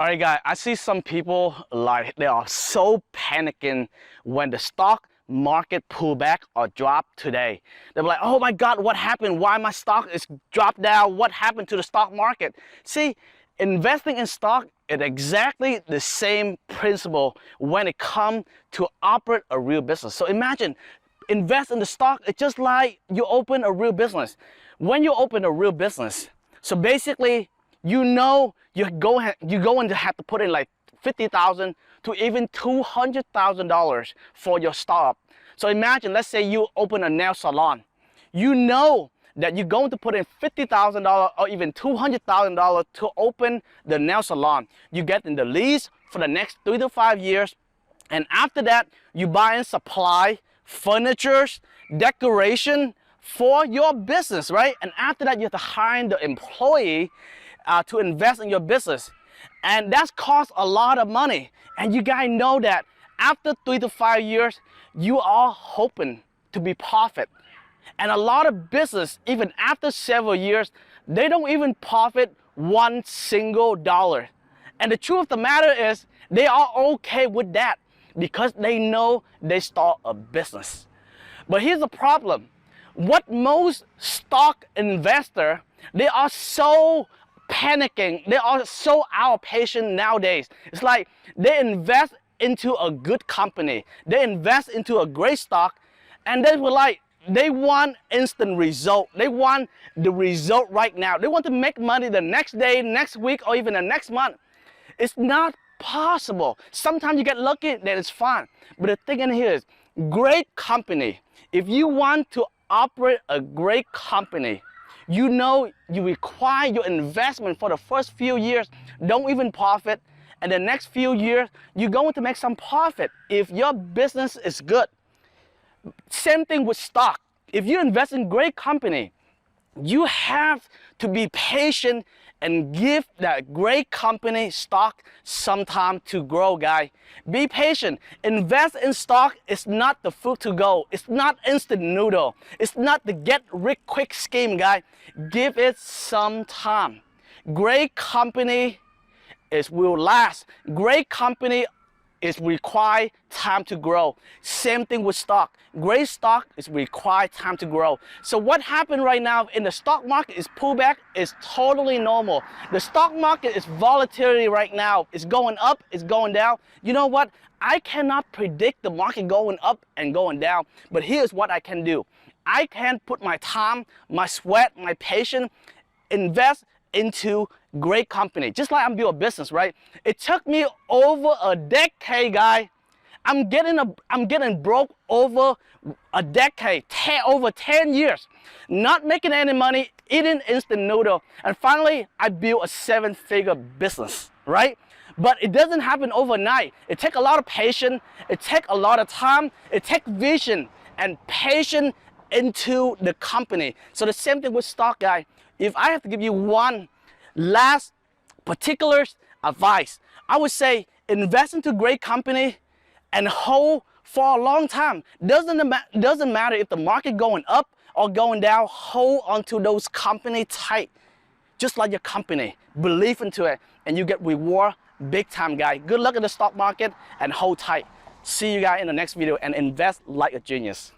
All right, guys, I see some people like they are so panicking when the stock market pullback or drop today. They're like, oh my God, what happened? Why my stock is dropped down? What happened to the stock market? See, investing in stock is exactly the same principle when it comes to operate a real business. So imagine, invest in the stock. It's just like you open a real business. When you open a real business, so basically, you know you're going to have to put in like $50,000 to even $200,000 for your startup. So imagine, let's say you open a nail salon. You know that you're going to put in $50,000 or even $200,000 to open the nail salon. You get in the lease for the next 3 to 5 years, and after that, you buy in supply, furniture, decoration for your business, right? And after that, you have to hire the employee to invest in your business, and that's cost a lot of money. And you guys know that after 3 to 5 years, you are hoping to be profit. And a lot of business, even after several years, they don't even profit $1 single. And the truth of the matter is, they are okay with that because they know they start a business. But here's the problem. What most stock investors, they are so panicking, they are so out of patience nowadays. It's like they invest into a good company, they invest into a great stock, and they want instant result. They want the result right now. They want to make money the next day, next week, or even the next month. It's not possible. Sometimes you get lucky, then it's fine. But the thing in here is, great company, if you want to operate a great company, you know you require your investment for the first few years don't even profit, and the next few years you're going to make some profit if your business is good. Same thing with stock. If you invest in great company, you have to be patient and give that great company stock some time to grow, guy. Be patient. Invest in stock is not the food to go. It's not instant noodle. It's not the get rich quick scheme, guy. Give it some time. Great company will last. Great company is require time to grow. Same thing with stock. Great stock is require time to grow. So what happened right now in the stock market is pullback is totally normal. The stock market is volatility right now. It's going up, it's going down. You know what? I cannot predict the market going up and going down, but here's what I can do. I can put my time, my sweat, my patience, invest into great company. Just like I'm doing a business, right? It took me over a decade, guy. I'm getting broke over a decade, over 10 years, not making any money, eating instant noodle, and finally I built a 7-figure business, right? But it doesn't happen overnight. It takes a lot of patience, it takes a lot of time, it takes vision and patience into the company. So the same thing with stock, guy. If I have to give you one last particular advice, I would say invest into great company and hold for a long time. Doesn't matter if the market going up or going down, hold onto those company tight. Just like your company, believe into it, and you get reward big time, guy. Good luck in the stock market and hold tight. See you guys in the next video and invest like a genius.